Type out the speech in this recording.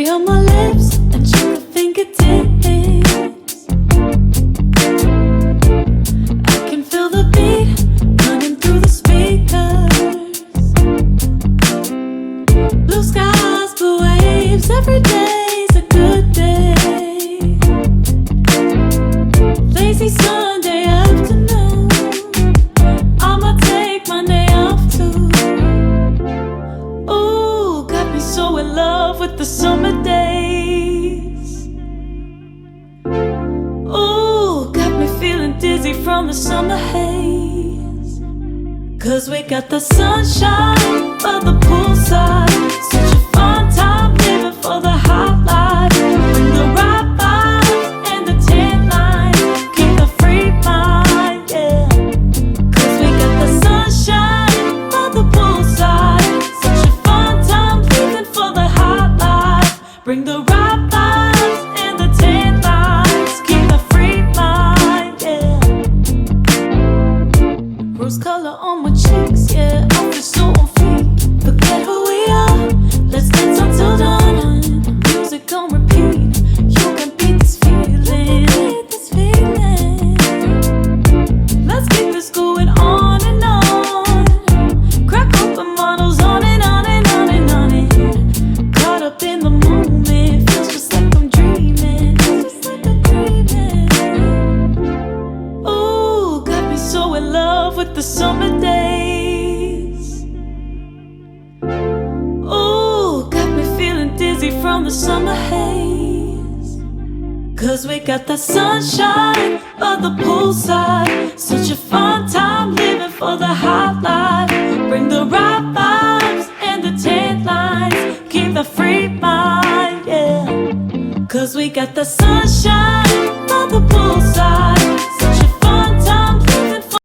Cherry on my lips and check the fingertips. I can feel the beat running through the speakers. Blue skies, blue waves, every day's a good day. Lazy Sunday afternoon, I'ma take Monday off too. Ooh, got me so in love with the summer days. Ooh, got me feeling dizzy from the summer haze. 'Cause we got the sunshine by the poolside. Such a fun time living for the hot life. Bring the right vibes and the tan lines. Keep the free mind, yeah. 'Cause we got the sunshine by the poolside. Such a fun time living for the hot life. Bring the right vibes and the tan lines. Keep the free mind, yeah. Rose color on my cheeks, yeah. I feel so on fleek. Forget who we are, let's dance until dawn. Music on repeat, you can beat this feeling. Let's keep this going on and on. Crack open models on and on and on and on it. Caught up in the moment, feels just like I'm dreaming. Ooh, got me so in love with the summer days. Ooh, got me feeling dizzy from the summer haze. 'Cause we got the sunshine by the poolside. Such a fun time living for the hot life. Bring the right vibes and the tan lines. Keep the free mind, yeah. 'Cause we got the sunshine by the poolside.